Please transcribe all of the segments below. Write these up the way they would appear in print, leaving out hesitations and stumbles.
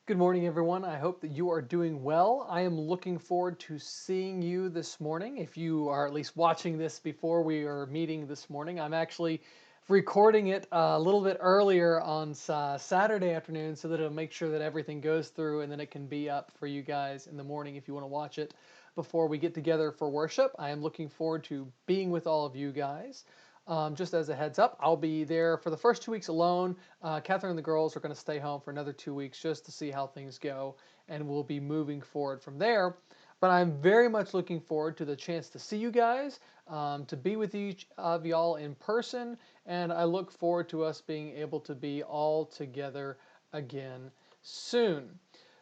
Good morning, everyone. I hope that you are doing well. I am looking forward to seeing you this morning. If you are at least watching this before we are meeting this morning, I'm actually recording it a little bit earlier on Saturday afternoon so that it'll make sure that everything goes through and then it can be up for you guys in the morning if you want to watch it before we get together for worship. I am looking forward to being with all of you guys. Just as a heads up, I'll be there for the first 2 weeks alone. Catherine and the girls are going to stay home for another 2 weeks just to see how things go, and we'll be moving forward from there. But I'm very much looking forward to the chance to see you guys, to be with each of y'all in person, and I look forward to us being able to be all together again soon.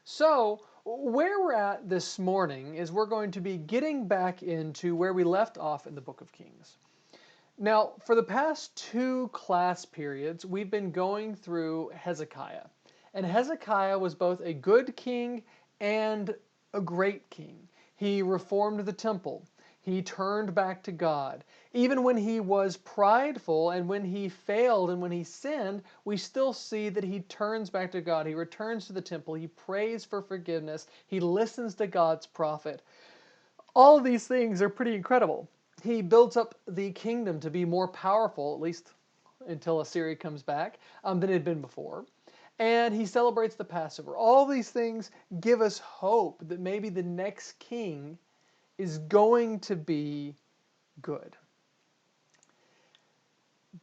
So, where we're at this morning is we're going to be getting back into where we left off in the book of Kings. Now, for the past two class periods, we've been going through Hezekiah. And Hezekiah was both a good king and a great king. He reformed the temple. He turned back to God. Even when he was prideful and when he failed and when he sinned, we still see that he turns back to God. He returns to the temple. He prays for forgiveness. He listens to God's prophet. All of these things are pretty incredible. He builds up the kingdom to be more powerful, at least until Assyria comes back, than it had been before. And he celebrates the Passover. All these things give us hope that maybe the next king is going to be good.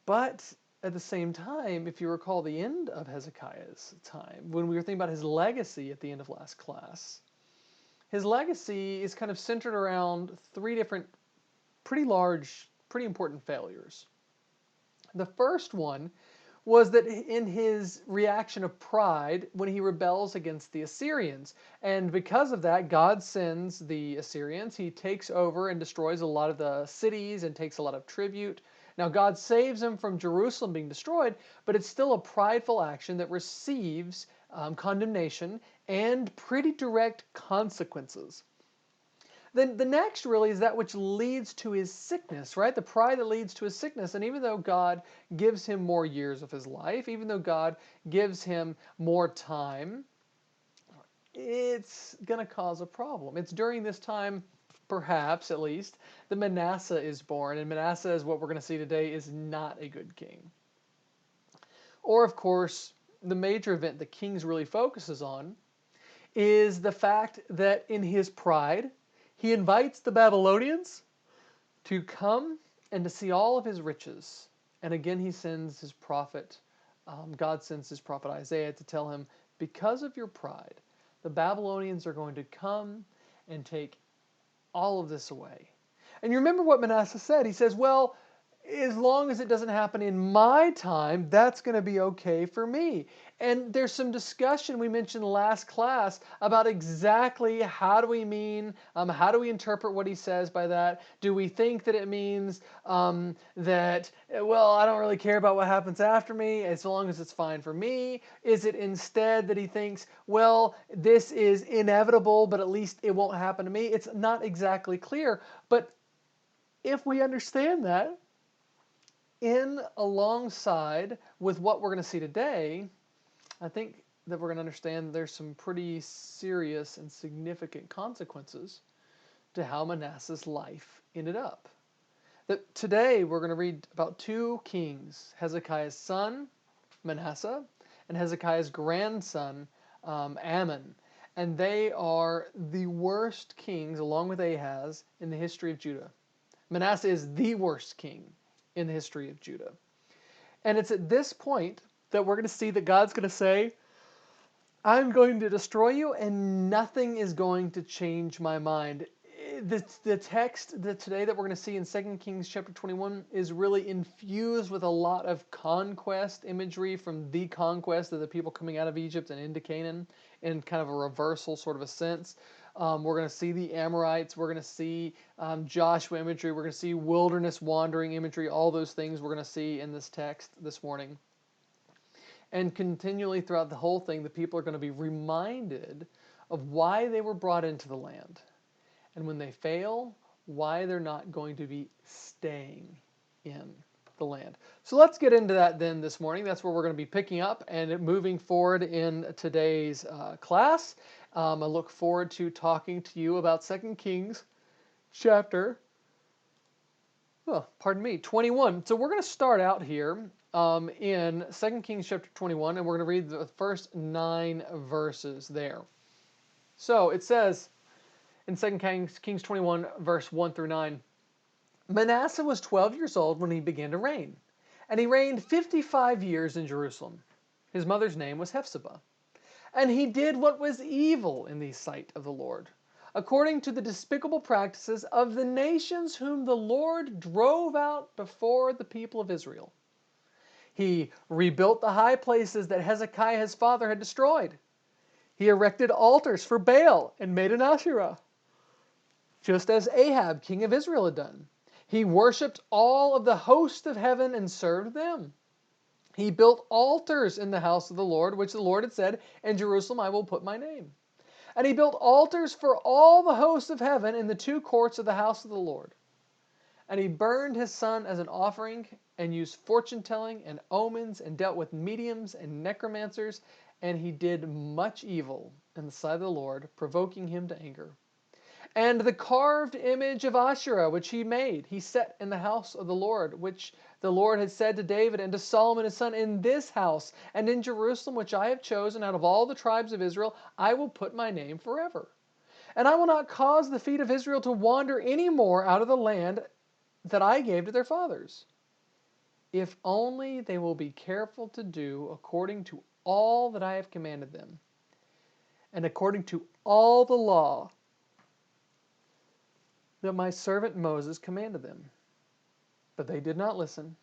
But at the same time, if you recall the end of Hezekiah's time, when we were thinking about his legacy at the end of last class, his legacy is kind of centered around three different pretty large, pretty important failures. The first one was that in his reaction of pride when he rebels against the Assyrians. And because of that, God sends the Assyrians. He takes over and destroys a lot of the cities and takes a lot of tribute. Now, God saves him from Jerusalem being destroyed, but it's still a prideful action that receives condemnation and pretty direct consequences. Then the next really is that which leads to his sickness, right? The pride that leads to his sickness. And even though God gives him more years of his life, even though God gives him more time, it's going to cause a problem. It's during this time, perhaps at least, that Manasseh is born. And Manasseh, is what we're going to see today, is not a good king. Or, of course, the major event the Kings really focuses on is the fact that in his pride, he invites the Babylonians to come and to see all of his riches. And again, he sends his prophet, God sends his prophet Isaiah to tell him, because of your pride, the Babylonians are going to come and take all of this away. And you remember what Manasseh said. He says, well, as long as it doesn't happen in my time, that's going to be okay for me. And there's some discussion we mentioned last class about exactly how do we mean, how do we interpret what he says by that? Do we think that it means that, well, I don't really care about what happens after me as long as it's fine for me? Is it instead that he thinks, well, this is inevitable, but at least it won't happen to me? It's not exactly clear, but if we understand that, in alongside with what we're going to see today, I think that we're going to understand there's some pretty serious and significant consequences to how Manasseh's life ended up. That today we're going to read about two kings, Hezekiah's son, Manasseh, and Hezekiah's grandson, Amon. And they are the worst kings, along with Ahaz, in the history of Judah. Manasseh is the worst king in the history of Judah. And it's at this point that we're going to see that God's going to say, I'm going to destroy you and nothing is going to change my mind. The text that today that we're going to see in 2 Kings chapter 21 is really infused with a lot of conquest imagery from the conquest of the people coming out of Egypt and into Canaan in kind of a reversal sort of a sense. We're going to see the Amorites. We're going to see Joshua imagery. We're going to see wilderness wandering imagery. All those things we're going to see in this text this morning. And continually throughout the whole thing, the people are going to be reminded of why they were brought into the land. And when they fail, why they're not going to be staying in. the land. So let's get into that then this morning. That's where we're going to be picking up and moving forward in today's class. I look forward to talking to you about 2 Kings chapter 21. So we're going to start out here in 2 Kings chapter 21, and we're going to read the first 9 verses there. So it says in 2 Kings 21, verse 1 through 9, Manasseh was 12 years old when he began to reign, and he reigned 55 years in Jerusalem. His mother's name was Hephzibah. And he did what was evil in the sight of the Lord, according to the despicable practices of the nations whom the Lord drove out before the people of Israel. He rebuilt the high places that Hezekiah his father had destroyed. He erected altars for Baal and made an Asherah, just as Ahab, king of Israel, had done. He worshipped all of the host of heaven and served them. He built altars in the house of the Lord, which the Lord had said, in Jerusalem I will put my name. And he built altars for all the hosts of heaven in the 2 courts of the house of the Lord. And he burned his son as an offering, and used fortune-telling and omens, and dealt with mediums and necromancers, and he did much evil in the sight of the Lord, provoking him to anger. And the carved image of Asherah, which he made, he set in the house of the Lord, which the Lord had said to David and to Solomon his son, in this house and in Jerusalem, which I have chosen out of all the tribes of Israel, I will put my name forever. And I will not cause the feet of Israel to wander any more out of the land that I gave to their fathers, if only they will be careful to do according to all that I have commanded them, and according to all the law that my servant Moses commanded them. But they did not listen,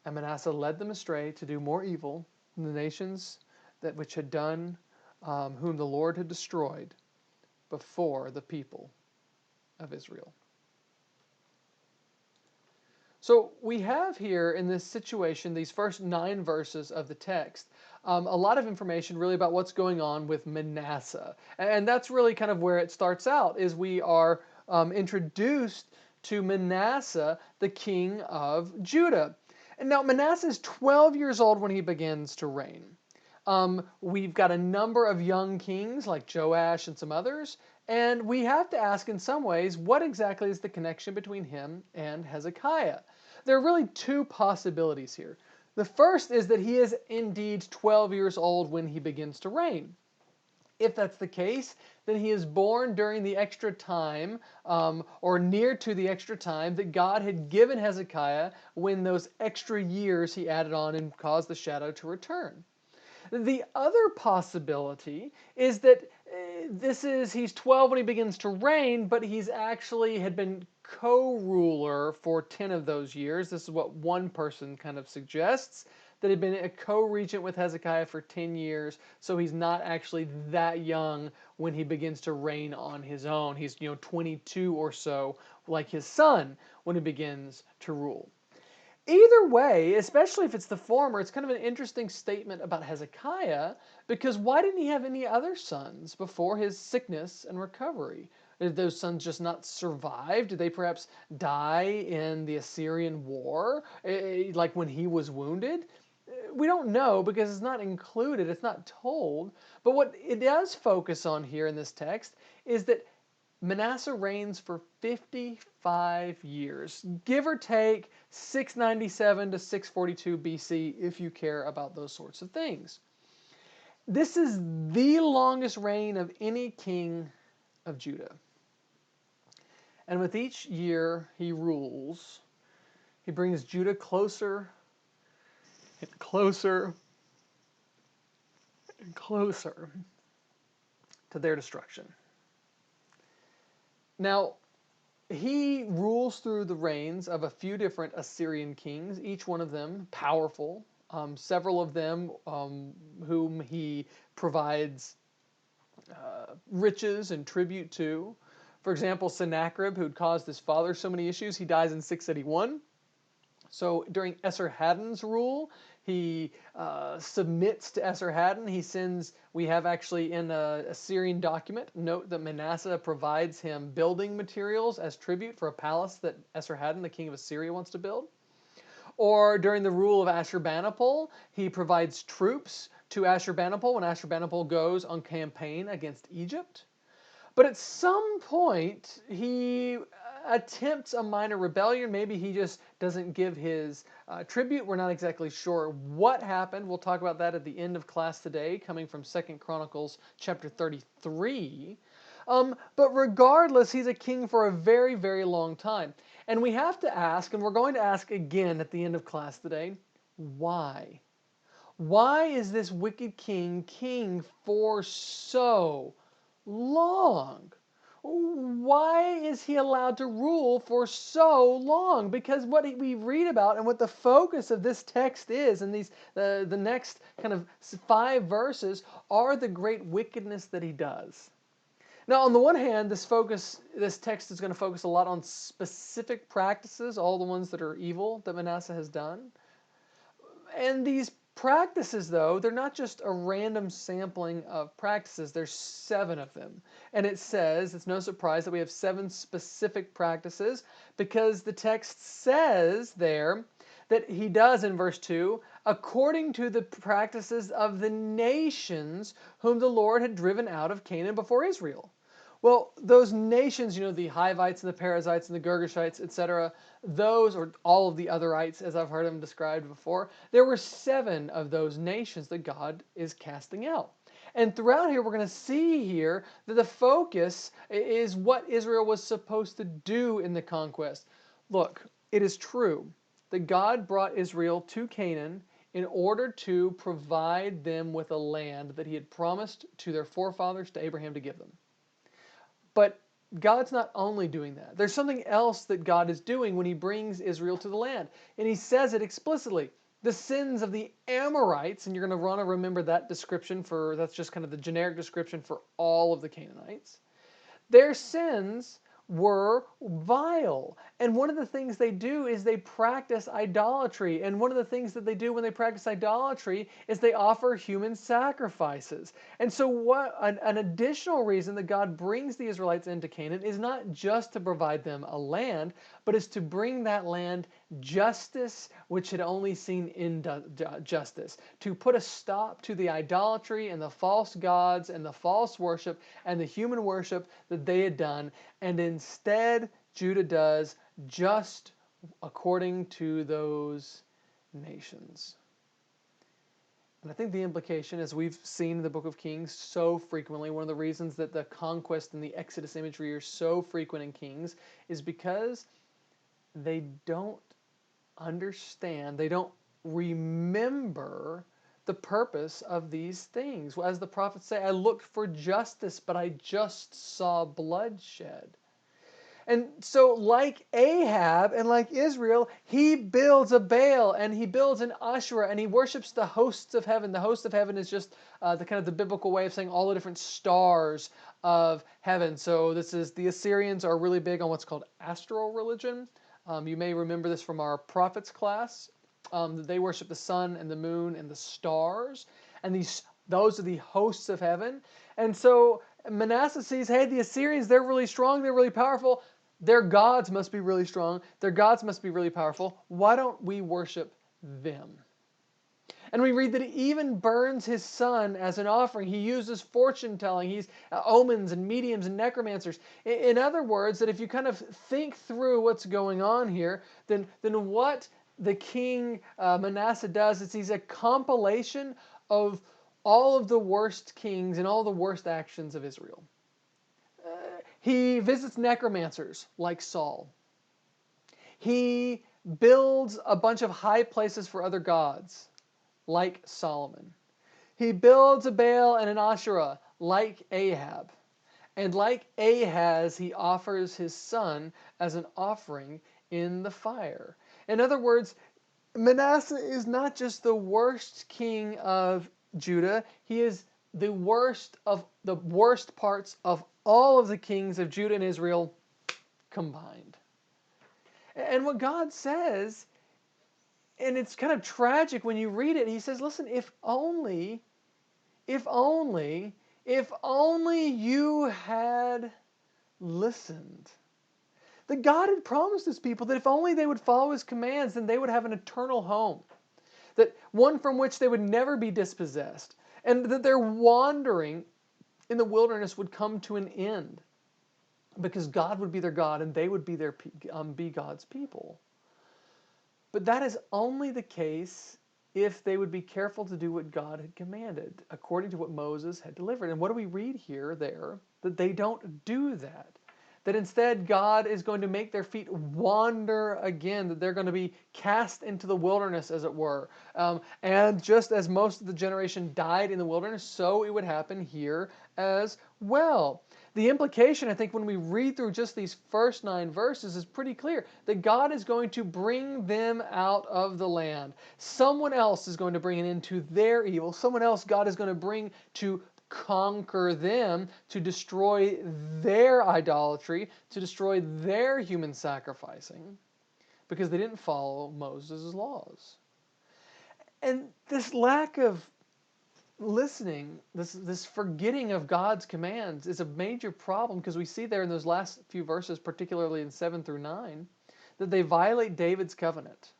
and Manasseh led them astray to do more evil than the nations that which had done, whom the Lord had destroyed before the people of Israel. So we have here in this situation, these first 9 verses of the text, a lot of information really about what's going on with Manasseh. And that's really kind of where it starts out, is we are introduced to Manasseh, the king of Judah. And now Manasseh is 12 years old when he begins to reign. We've got a number of young kings like Joash and some others, and we have to ask in some ways, what exactly is the connection between him and Hezekiah? There are really 2 possibilities here. The first is that he is indeed 12 years old when he begins to reign. If that's the case, then he is born during the extra time, or near to the extra time that God had given Hezekiah when those extra years he added on and caused the shadow to return. The other possibility is that he's 12 when he begins to reign, but he's actually had been co-ruler for 10 of those years. This is what one person kind of suggests, that he'd been a co-regent with Hezekiah for 10 years, so he's not actually that young when he begins to reign on his own. He's 22 or so, like his son, when he begins to rule. Either way, especially if it's the former, it's kind of an interesting statement about Hezekiah, because why didn't he have any other sons before his sickness and recovery? Did those sons just not survive? Did they perhaps die in the Assyrian war, like when he was wounded? We don't know because it's not included, it's not told. But what it does focus on here in this text is that Manasseh reigns for 55 years, give or take 697 to 642 BC, if you care about those sorts of things. This is the longest reign of any king of Judah. And with each year he rules, he brings Judah closer and closer and closer to their destruction. Now, he rules through the reigns of a few different Assyrian kings, each one of them powerful, several of them whom he provides riches and tribute to. For example, Sennacherib, who'd caused his father so many issues, he dies in 681. So during Esarhaddon's rule, he submits to Esarhaddon. We have actually in a Assyrian document, note that Manasseh provides him building materials as tribute for a palace that Esarhaddon, the king of Assyria, wants to build. Or during the rule of Ashurbanipal, he provides troops to Ashurbanipal when Ashurbanipal goes on campaign against Egypt. But at some point, he attempts a minor rebellion. Maybe he just doesn't give his tribute. We're not exactly sure what happened. We'll talk about that at the end of class today, coming from 2 Chronicles chapter 33. But regardless, he's a king for a very, very long time. And we have to ask, and we're going to ask again at the end of class today, why? Why is this wicked king for so long? Why is he allowed to rule for so long? Because what we read about and what the focus of this text is, and the next kind of 5 verses, are the great wickedness that he does. Now, on the one hand, this text is going to focus a lot on specific practices, all the ones that are evil that Manasseh has done. And these practices, though, they're not just a random sampling of practices. There's 7 of them. And it says, it's no surprise that we have 7 specific practices, because the text says there that he does, in verse 2, according to the practices of the nations whom the Lord had driven out of Canaan before Israel. Well, those nations, the Hivites and the Perizzites and the Girgashites, etc., those, or all of the otherites, as I've heard them described before, there were 7 of those nations that God is casting out. And throughout here, we're going to see here that the focus is what Israel was supposed to do in the conquest. Look, it is true that God brought Israel to Canaan in order to provide them with a land that he had promised to their forefathers, to Abraham, to give them. But God's not only doing that. There's something else that God is doing when he brings Israel to the land. And he says it explicitly. The sins of the Amorites, and you're going to want to remember that description that's just kind of the generic description for all of the Canaanites. Their sins were vile. And one of the things they do is they practice idolatry. And one of the things that they do when they practice idolatry is they offer human sacrifices. And so an additional reason that God brings the Israelites into Canaan is not just to provide them a land, but is to bring that land justice, which had only seen injustice, to put a stop to the idolatry and the false gods and the false worship and the human worship that they had done. And instead, Judah does just according to those nations. And I think the implication, as we've seen in the book of Kings so frequently, one of the reasons that the conquest and the Exodus imagery are so frequent in Kings is because they don't understand, they don't remember the purpose of these things. As the prophets say, I looked for justice, but I just saw bloodshed. And so like Ahab and like Israel, he builds a Baal and he builds an Asherah and he worships the hosts of heaven. The hosts of heaven is just the biblical way of saying all the different stars of heaven. So the Assyrians are really big on what's called astral religion. You may remember this from our prophets class. They worship the sun and the moon and the stars. And those are the hosts of heaven. And so Manasseh sees, hey, the Assyrians, they're really strong, they're really powerful. Their gods must be really strong. Their gods must be really powerful. Why don't we worship them? And we read that he even burns his son as an offering. He uses fortune telling. He's omens and mediums and necromancers. In other words, that if you kind of think through what's going on here, then what the king Manasseh does is he's a compilation of all of the worst kings and all the worst actions of Israel. He visits necromancers like Saul. He builds a bunch of high places for other gods like Solomon. He builds a Baal and an Asherah like Ahab. And like Ahaz, he offers his son as an offering in the fire. In other words, Manasseh is not just the worst king of Judah, he is the worst parts of all of the kings of Judah and Israel combined. And what God says, and it's kind of tragic when you read it, he says, listen, if only you had listened. that God had promised his people that if only they would follow his commands, then they would have an eternal home, that one from which they would never be dispossessed, and that their wandering in the wilderness would come to an end because God would be their God and they would be be God's people. But that is only the case if they would be careful to do what God had commanded, according to what Moses had delivered. And what do we read here, there? That they don't do that. That instead God is going to make their feet wander again, that they're going to be cast into the wilderness, as it were. And just as most of the generation died in the wilderness, so it would happen here as well. The implication, I think, when we read through just these first 9 verses is pretty clear, that God is going to bring them out of the land. Someone else is going to bring an end to their evil. Someone else God is going to bring to conquer them, to destroy their idolatry, to destroy their human sacrificing, because they didn't follow Moses' laws. And this lack of listening, this forgetting of God's commands is a major problem, because we see there in those last few verses, particularly in 7 through 9, that they violate David's covenant.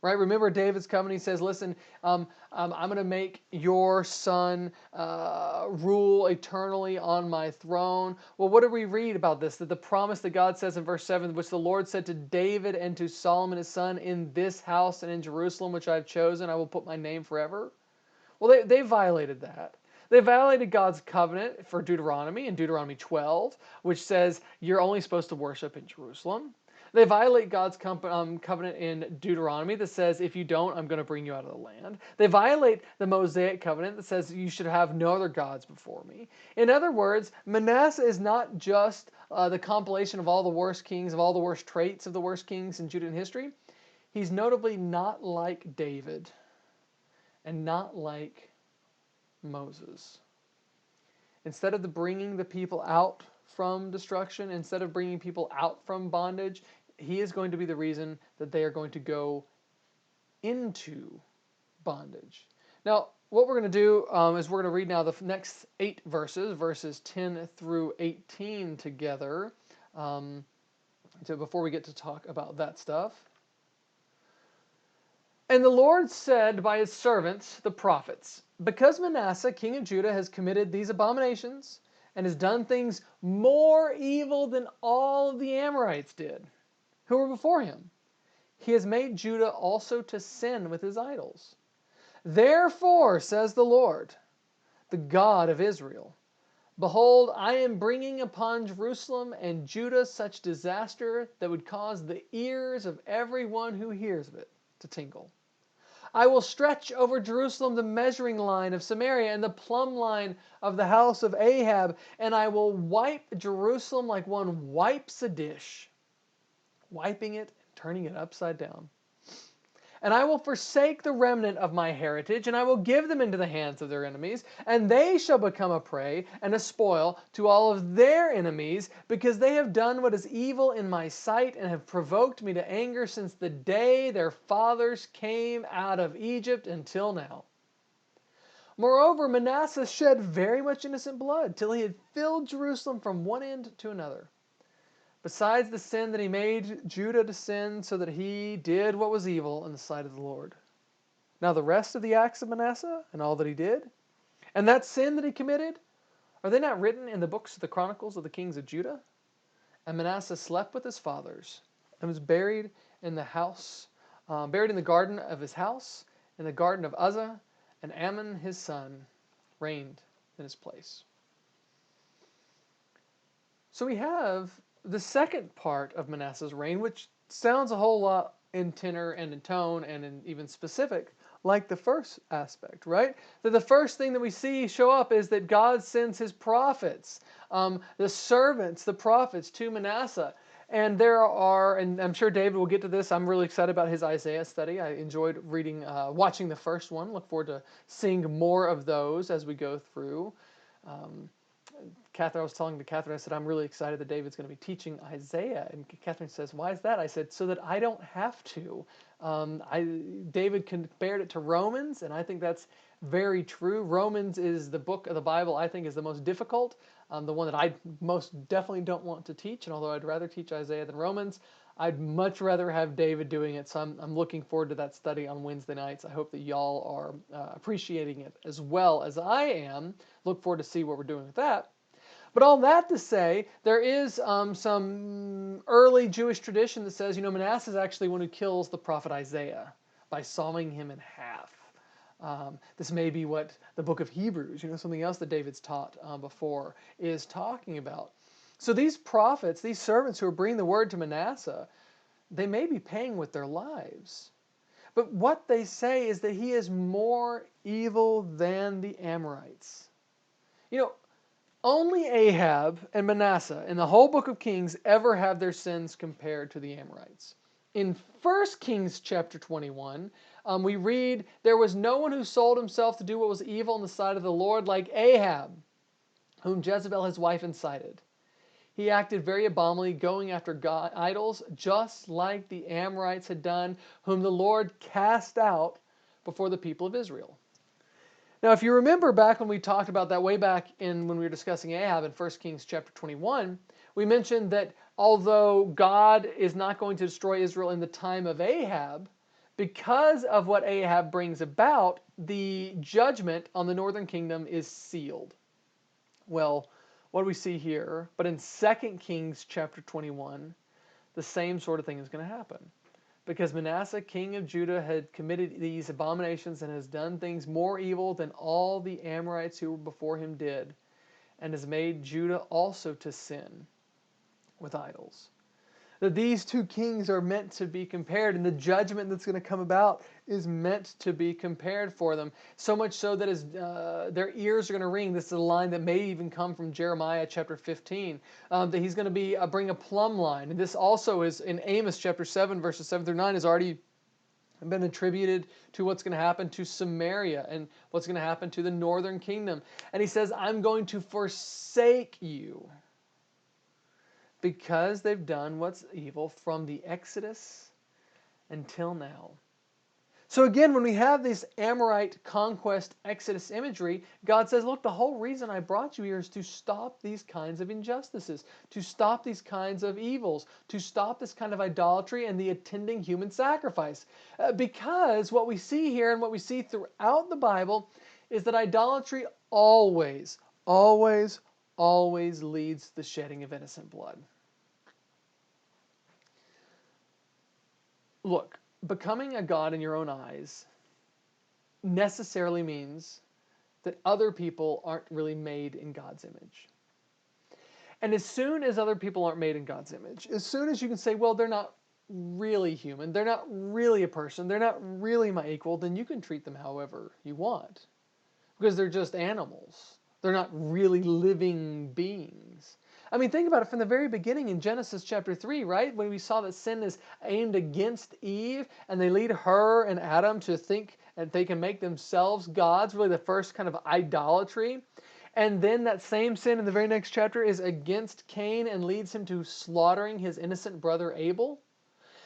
Right? Remember David's covenant. He says, listen, I'm going to make your son rule eternally on my throne. Well, what do we read about this? That the promise that God says in verse 7, which the Lord said to David and to Solomon his son, in this house and in Jerusalem, which I have chosen, I will put my name forever. Well, they violated that. They violated God's covenant for Deuteronomy in Deuteronomy 12, which says you're only supposed to worship in Jerusalem. They violate God's covenant in Deuteronomy that says, if you don't, I'm going to bring you out of the land. They violate the Mosaic covenant that says you should have no other gods before me. In other words, Manasseh is not just the compilation of all the worst kings, of all the worst traits of the worst kings in Judean history. He's notably not like David and not like Moses. Instead of bringing the people out from destruction, instead of bringing people out from bondage, he is going to be the reason that they are going to go into bondage. Now, what we're going to do is we're going to read now the next 8 verses, verses 10 through 18 together, so before we get to talk about that stuff. And the Lord said by his servants, the prophets, because Manasseh, king of Judah, has committed these abominations and has done things more evil than all of the Amorites did, who were before him, he has made Judah also to sin with his idols. Therefore, says the Lord, the God of Israel, behold, I am bringing upon Jerusalem and Judah such disaster that would cause the ears of everyone who hears of it to tingle. I will stretch over Jerusalem the measuring line of Samaria and the plumb line of the house of Ahab, and I will wipe Jerusalem like one wipes a dish, wiping it and turning it upside down. And I will forsake the remnant of my heritage, and I will give them into the hands of their enemies, and they shall become a prey and a spoil to all of their enemies, because they have done what is evil in my sight, and have provoked me to anger since the day their fathers came out of Egypt until now. Moreover, Manasseh shed very much innocent blood, till he had filled Jerusalem from one end to another. Besides the sin that he made Judah to sin, so that he did what was evil in the sight of the Lord. Now the rest of the acts of Manasseh, and all that he did, and that sin that he committed, are they not written in the books of the Chronicles of the kings of Judah? And Manasseh slept with his fathers, and was buried in the house, buried in the garden of his house, in the garden of Uzzah, and Amon his son reigned in his place. So we have the second part of Manasseh's reign, which sounds a whole lot in tenor and in tone and in even specific, like the first aspect, right? That the first thing that we see show up is that God sends his prophets, the servants, the prophets, to Manasseh. And there are, and I'm sure David will get to this, I'm really excited about his Isaiah study. I enjoyed watching the first one. Look forward to seeing more of those as we go through. Catherine, I was telling to Catherine, I said, I'm really excited that David's going to be teaching Isaiah. And Catherine says, why is that? I said, so that I don't have to. David compared it to Romans, and I think that's very true. Romans is the book of the Bible I think is the most difficult, the one that I most definitely don't want to teach. And although I'd rather teach Isaiah than Romans, I'd much rather have David doing it. So I'm looking forward to that study on Wednesday nights. I hope that y'all are appreciating it as well as I am. Look forward to see what we're doing with that. But all that to say, there is some early Jewish tradition that says, Manasseh is actually one who kills the prophet Isaiah by sawing him in half. This may be what the book of Hebrews, something else that David's taught before, is talking about. So these prophets, these servants who are bringing the word to Manasseh, they may be paying with their lives. But what they say is that he is more evil than the Amorites. Only Ahab and Manasseh in the whole book of Kings ever have their sins compared to the Amorites. In 1 Kings chapter 21, we read, there was no one who sold himself to do what was evil in the sight of the Lord like Ahab, whom Jezebel his wife incited. He acted very abominably, going after idols, just like the Amorites had done, whom the Lord cast out before the people of Israel. Now, if you remember back when we talked about that way back when we were discussing Ahab in 1 Kings chapter 21, we mentioned that although God is not going to destroy Israel in the time of Ahab, because of what Ahab brings about, the judgment on the northern kingdom is sealed. Well, what do we see here? But in 2 Kings chapter 21, the same sort of thing is going to happen. Because Manasseh, king of Judah, had committed these abominations and has done things more evil than all the Amorites who were before him did, and has made Judah also to sin with idols. That these two kings are meant to be compared, and the judgment that's going to come about is meant to be compared for them. So much so that their ears are going to ring. This is a line that may even come from Jeremiah chapter 15, that he's going to bring a plumb line. And this also is in Amos chapter 7, verses 7 through 9, has already been attributed to what's going to happen to Samaria and what's going to happen to the northern kingdom. And he says, I'm going to forsake you, because they've done what's evil from the Exodus until now. So again, when we have this Amorite conquest Exodus imagery, God says, look, the whole reason I brought you here is to stop these kinds of injustices, to stop these kinds of evils, to stop this kind of idolatry and the attending human sacrifice. Because what we see here and what we see throughout the Bible is that idolatry always, always, always leads to the shedding of innocent blood. Look, becoming a god in your own eyes necessarily means that other people aren't really made in God's image. And as soon as other people aren't made in God's image, as soon as you can say, well, they're not really human, they're not really a person, they're not really my equal, then you can treat them however you want. Because they're just animals. They're not really living beings. I mean, think about it from the very beginning in Genesis chapter 3, right? When we saw that sin is aimed against Eve, and they lead her and Adam to think that they can make themselves gods, really the first kind of idolatry. And then that same sin in the very next chapter is against Cain and leads him to slaughtering his innocent brother Abel.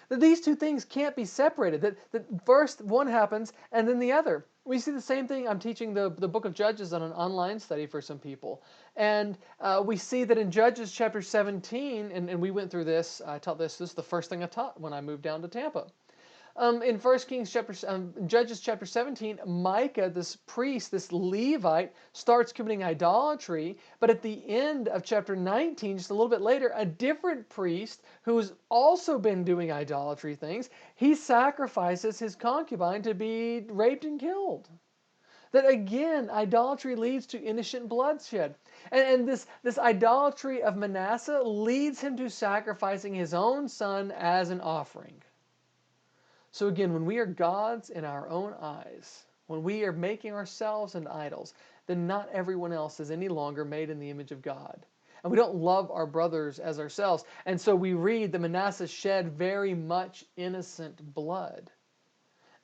That these two things can't be separated. That first one happens and then the other. We see the same thing. I'm teaching the book of Judges on an online study for some people. And we see that in Judges chapter 17, and we went through this, I taught this is the first thing I taught when I moved down to Tampa. In Judges chapter 17, Micah, this priest, this Levite, starts committing idolatry. But at the end of chapter 19, just a little bit later, a different priest who's also been doing idolatry things, he sacrifices his concubine to be raped and killed. That again, idolatry leads to innocent bloodshed. And this idolatry of Manasseh leads him to sacrificing his own son as an offering. So again, when we are gods in our own eyes, when we are making ourselves into idols, then not everyone else is any longer made in the image of God. And we don't love our brothers as ourselves. And so we read that Manasseh shed very much innocent blood.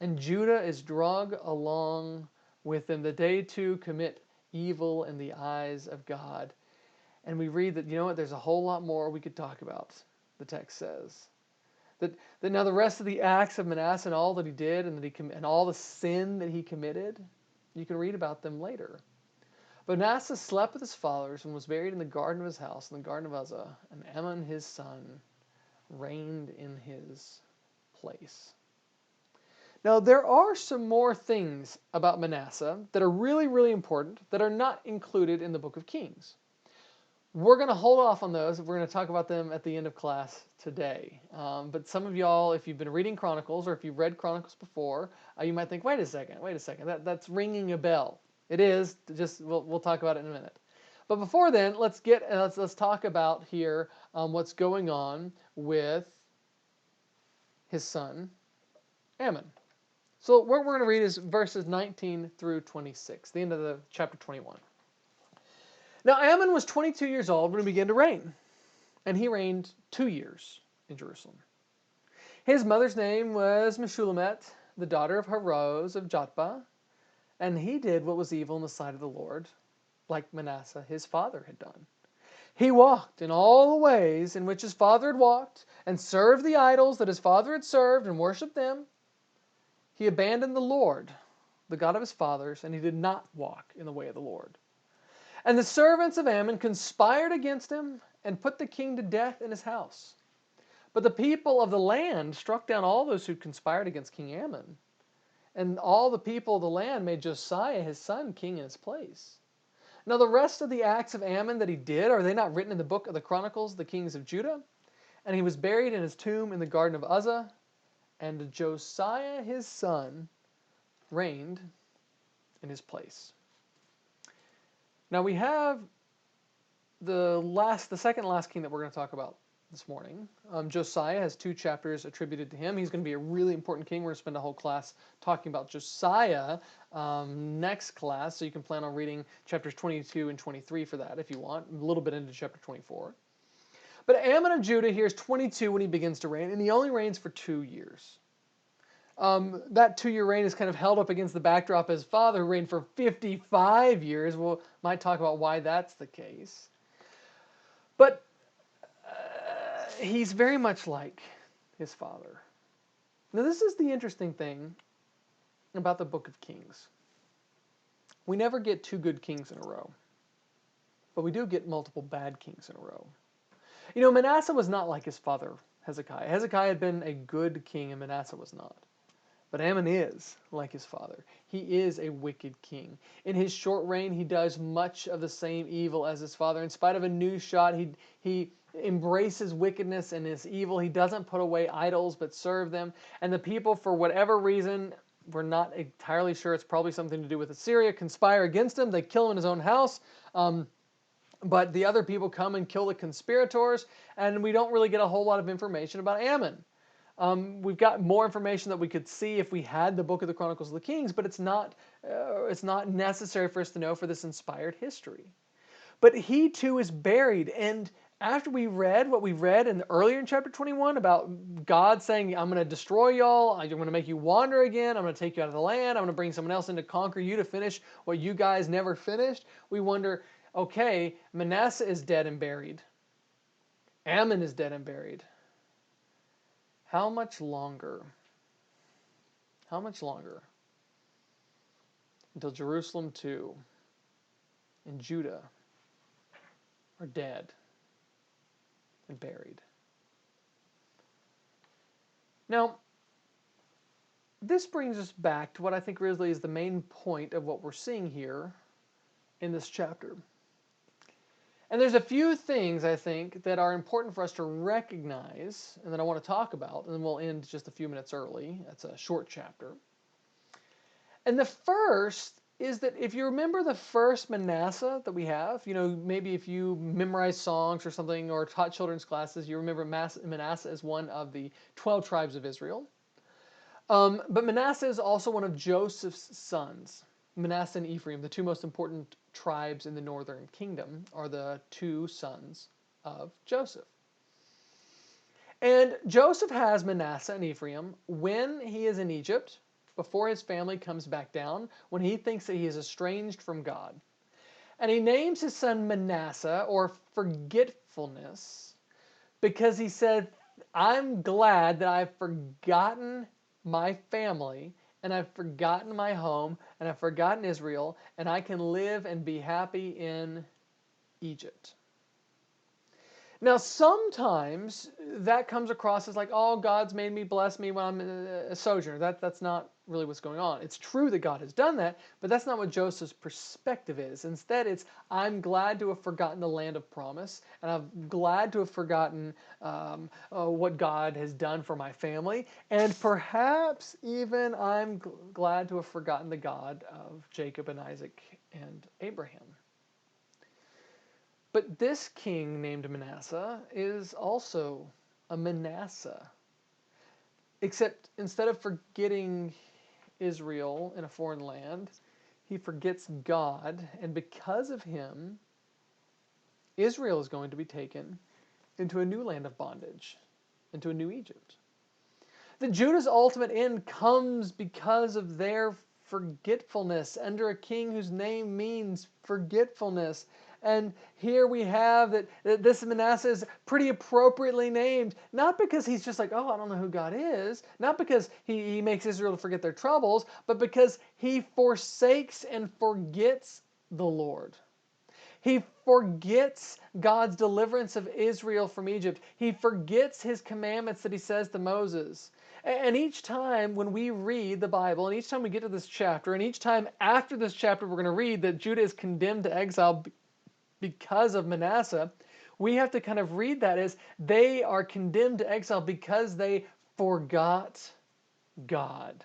And Judah is dragged along with them, that they too commit evil in the eyes of God. And we read that, you know what, there's a whole lot more we could talk about, the text says. That now the rest of the acts of Manasseh and all that he did and all the sin that he committed, you can read about them later. But Manasseh slept with his fathers and was buried in the garden of his house, in the garden of Uzzah, and Amon his son reigned in his place. Now, there are some more things about Manasseh that are really, really important that are not included in the book of Kings. We're going to hold off on those. We're going to talk about them at the end of class today. But some of y'all, if you've been reading Chronicles or if you've read Chronicles before, you might think, wait a second, that's ringing a bell. It is. We'll talk about it in a minute. But before then, let's talk about here what's going on with his son Amon. So what we're going to read is verses 19 through 26, the end of the chapter 21. Now Amon was 22 years old when he began to reign, and he reigned 2 years in Jerusalem. His mother's name was Meshullemeth, the daughter of Haroz of Jotbah, and he did what was evil in the sight of the Lord, like Manasseh his father had done. He walked in all the ways in which his father had walked, and served the idols that his father had served, and worshipped them. He abandoned the Lord, the God of his fathers, and he did not walk in the way of the Lord. And the servants of Amon conspired against him and put the king to death in his house. But the people of the land struck down all those who conspired against King Amon. And all the people of the land made Josiah his son king in his place. Now the rest of the acts of Amon that he did, are they not written in the book of the Chronicles of the kings of Judah? And he was buried in his tomb in the garden of Uzzah. And Josiah his son reigned in his place. Now we have the second last king that we're going to talk about this morning. Josiah has 2 chapters attributed to him. He's going to be a really important king. We're going to spend a whole class talking about Josiah next class, so you can plan on reading chapters 22 and 23 for that if you want, a little bit into chapter 24. But Amon of Judah here is 22 when he begins to reign, and he only reigns for 2 years. That 2-year reign is kind of held up against the backdrop of his father, who reigned for 55 years. We might talk about why that's the case. But he's very much like his father. Now, this is the interesting thing about the book of Kings. We never get 2 good kings in a row, but we do get multiple bad kings in a row. You know, Manasseh was not like his father, Hezekiah. Hezekiah had been a good king, and Manasseh was not. But Amon is like his father. He is a wicked king. In his short reign, he does much of the same evil as his father. In spite of a new shot, he embraces wickedness and his evil. He doesn't put away idols, but serve them. And the people, for whatever reason, we're not entirely sure, it's probably something to do with Assyria, conspire against him. They kill him in his own house. But the other people come and kill the conspirators, and we don't really get a whole lot of information about Amon. We've got more information that we could see if we had the book of the Chronicles of the Kings, but it's not necessary for us to know for this inspired history. But he too is buried, and after we read what we read earlier in chapter 21 about God saying, I'm going to destroy y'all, I'm going to make you wander again, I'm going to take you out of the land, I'm going to bring someone else in to conquer you to finish what you guys never finished, we wonder, okay, Manasseh is dead and buried. Amon is dead and buried. How much longer? How much longer until Jerusalem too and Judah are dead and buried? Now, this brings us back to what I think really is the main point of what we're seeing here in this chapter. And there's a few things, I think, that are important for us to recognize and that I want to talk about, and then we'll end just a few minutes early. That's a short chapter. And the first is that if you remember the first Manasseh that we have, you know, maybe if you memorize songs or something or taught children's classes, you remember Manasseh as one of the 12 tribes of Israel. But Manasseh is also one of Joseph's sons. Manasseh and Ephraim, the 2 most important tribes in the northern kingdom, are the 2 sons of Joseph. And Joseph has Manasseh and Ephraim when he is in Egypt, before his family comes back down, when he thinks that he is estranged from God. And he names his son Manasseh, or forgetfulness, because he said, I'm glad that I've forgotten my family, and I've forgotten my home, and I've forgotten Israel, and I can live and be happy in Egypt. Now, sometimes that comes across as like, oh, God's made me, bless me when I'm a sojourner. That's not really what's going on. It's true that God has done that, but that's not what Joseph's perspective is. Instead, it's, I'm glad to have forgotten the land of promise, and I'm glad to have forgotten what God has done for my family, and perhaps even I'm glad to have forgotten the God of Jacob and Isaac and Abraham. But this king named Manasseh is also a Manasseh. Except instead of forgetting Israel in a foreign land, he forgets God, and because of him, Israel is going to be taken into a new land of bondage, into a new Egypt. The Judah's ultimate end comes because of their forgetfulness under a king whose name means forgetfulness. And here we have that this Manasseh is pretty appropriately named, not because he's just like, oh, I don't know who God is, not because he makes Israel forget their troubles, but because he forsakes and forgets the Lord. He forgets God's deliverance of Israel from Egypt. He forgets his commandments that he says to Moses. And each time when we read the Bible, and each time we get to this chapter, and each time after this chapter we're going to read that Judah is condemned to exile because of Manasseh, we have to kind of read that as they are condemned to exile because they forgot God.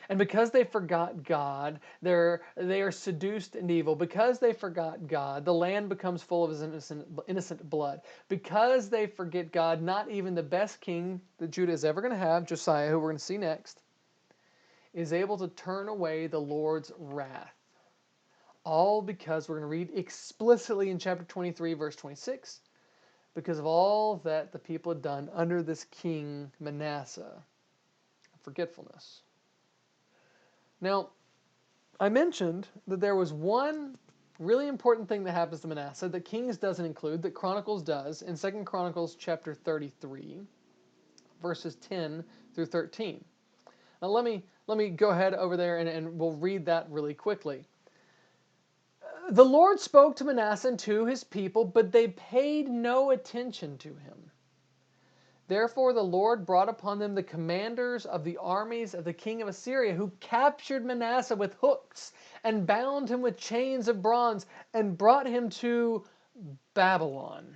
And because they forgot God, they are seduced and evil. Because they forgot God, the land becomes full of his innocent blood. Because they forget God, not even the best king that Judah is ever going to have, Josiah, who we're going to see next, is able to turn away the Lord's wrath. All because we're going to read explicitly in chapter 23, verse 26, because of all that the people had done under this king Manasseh, forgetfulness. Now, I mentioned that there was one really important thing that happens to Manasseh that Kings doesn't include, that Chronicles does, in 2 Chronicles chapter 33, verses 10 through 13. Now let me go ahead over there and we'll read that really quickly. The Lord spoke to Manasseh and to his people, but they paid no attention to him. Therefore the Lord brought upon them the commanders of the armies of the king of Assyria, who captured Manasseh with hooks and bound him with chains of bronze and brought him to Babylon.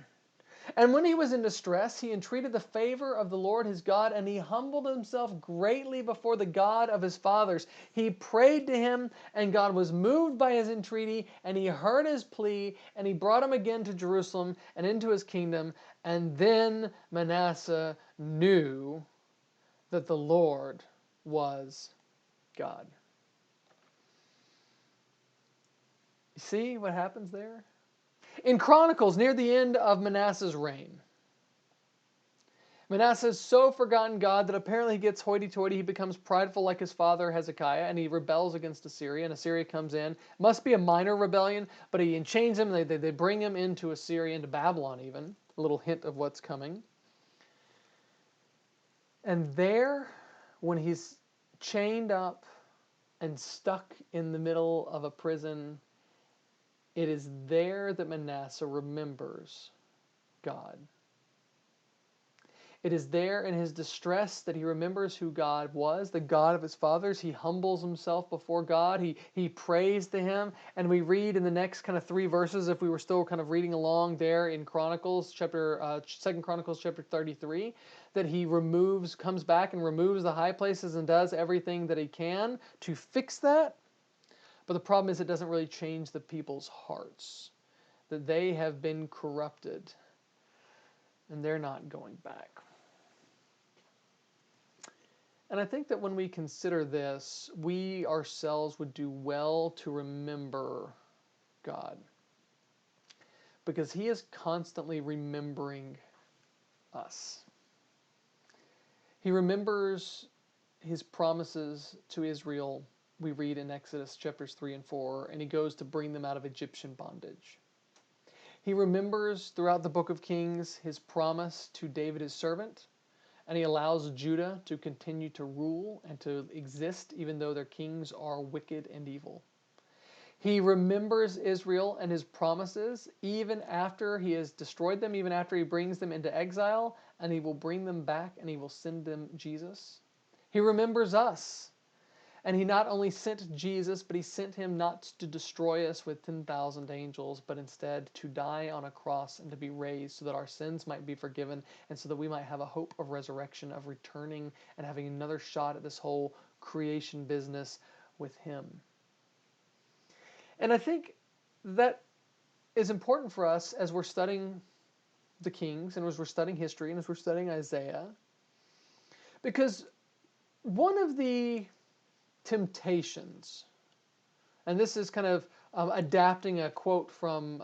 And when he was in distress, he entreated the favor of the Lord his God, and he humbled himself greatly before the God of his fathers. He prayed to him, and God was moved by his entreaty, and he heard his plea, and he brought him again to Jerusalem and into his kingdom. And then Manasseh knew that the Lord was God. You see what happens there? In Chronicles, near the end of Manasseh's reign, Manasseh has so forgotten God that apparently he gets hoity-toity. He becomes prideful like his father Hezekiah, and he rebels against Assyria, and Assyria comes in. Must be a minor rebellion, but he enchains him. They bring him into Assyria, into Babylon even. A little hint of what's coming. And there, when he's chained up and stuck in the middle of a prison, it is there that Manasseh remembers God. It is there in his distress that he remembers who God was, the God of his fathers. He humbles himself before God. He prays to him. And we read in the next kind of 3 verses, if we were still kind of reading along there in Chronicles, 2 Chronicles chapter 33, that he comes back and removes the high places and does everything that he can to fix that. But the problem is it doesn't really change the people's hearts, that they have been corrupted and they're not going back. And I think that when we consider this, we ourselves would do well to remember God, because he is constantly remembering us. He remembers his promises to Israel we read in Exodus chapters 3 and 4, and he goes to bring them out of Egyptian bondage. He remembers throughout the book of Kings his promise to David, his servant, and he allows Judah to continue to rule and to exist even though their kings are wicked and evil. He remembers Israel and his promises even after he has destroyed them, even after he brings them into exile, and he will bring them back and he will send them Jesus. He remembers us. And he not only sent Jesus, but he sent him not to destroy us with 10,000 angels, but instead to die on a cross and to be raised so that our sins might be forgiven and so that we might have a hope of resurrection, of returning and having another shot at this whole creation business with him. And I think that is important for us as we're studying the Kings and as we're studying history and as we're studying Isaiah, because one of the temptations, and this is kind of adapting a quote from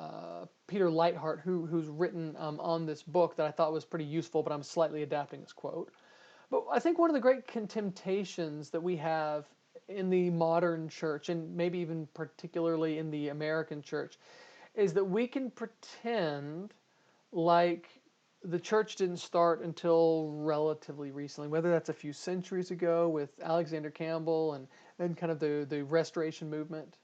Peter Leithart, who's written on this book that I thought was pretty useful, but I'm slightly adapting this quote. But I think one of the great temptations that we have in the modern church, and maybe even particularly in the American church, is that we can pretend like the church didn't start until relatively recently, whether that's a few centuries ago with Alexander Campbell and kind of the Restoration movement.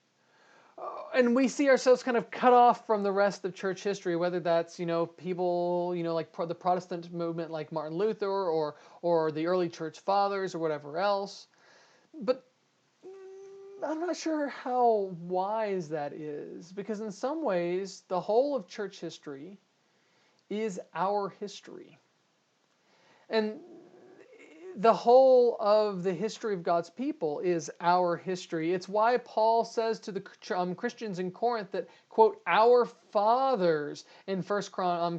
And we see ourselves kind of cut off from the rest of church history, whether that's, people, like the Protestant movement like Martin Luther or the early church fathers or whatever else. But I'm not sure how wise that is, because in some ways, the whole of church history is our history. And the whole of the history of God's people is our history. It's why Paul says to the Christians in Corinth that, quote, our fathers in 1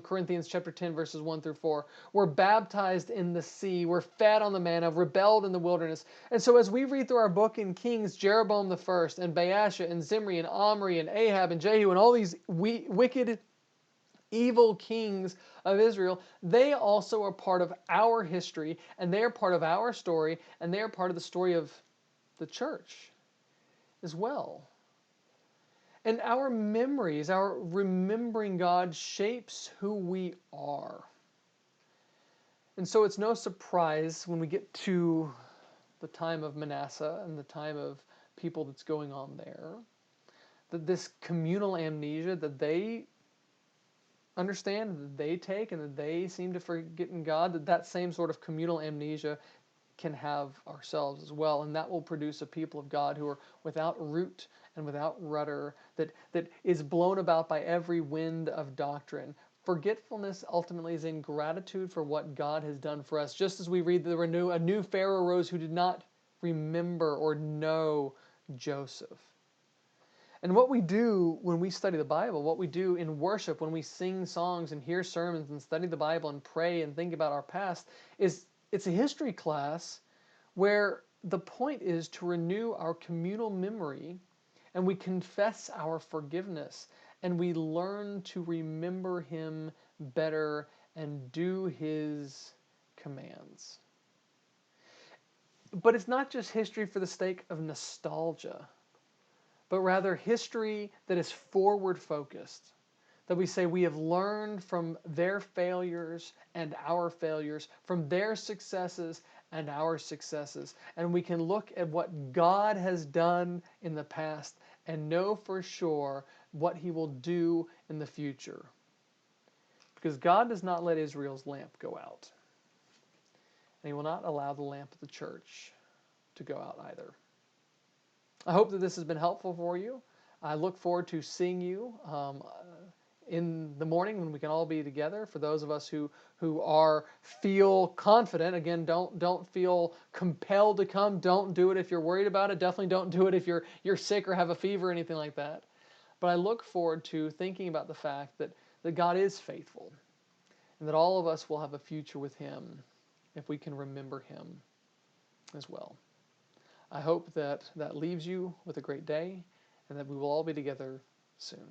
Corinthians chapter 10, verses 1 through 4, were baptized in the sea, were fed on the manna, rebelled in the wilderness. And so as we read through our book in Kings, Jeroboam the first, and Baasha, and Zimri, and Omri, and Ahab, and Jehu, and all these wicked evil kings of Israel, they also are part of our history, and they are part of our story, and they are part of the story of the church as well. And our memories, our remembering God, shapes who we are. And so it's no surprise when we get to the time of Manasseh and the time of people that's going on there, that this communal amnesia that they understand, that they take, and that they seem to forget in God, that same sort of communal amnesia can have ourselves as well, and that will produce a people of God who are without root and without rudder, that is blown about by every wind of doctrine. Forgetfulness ultimately is ingratitude for what God has done for us, just as we read a new Pharaoh rose who did not remember or know Joseph. And what we do when we study the Bible, what we do in worship, when we sing songs and hear sermons and study the Bible and pray and think about our past, it's a history class where the point is to renew our communal memory, and we confess our forgiveness, and we learn to remember Him better and do His commands. But it's not just history for the sake of nostalgia, but rather history that is forward-focused, that we say we have learned from their failures and our failures, from their successes and our successes, and we can look at what God has done in the past and know for sure what He will do in the future. Because God does not let Israel's lamp go out, and He will not allow the lamp of the church to go out either. I hope that this has been helpful for you. I look forward to seeing you in the morning when we can all be together. For those of us who feel confident, again, don't feel compelled to come. Don't do it if you're worried about it. Definitely don't do it if you're sick or have a fever or anything like that. But I look forward to thinking about the fact that God is faithful, and that all of us will have a future with Him if we can remember Him as well. I hope that leaves you with a great day, and that we will all be together soon.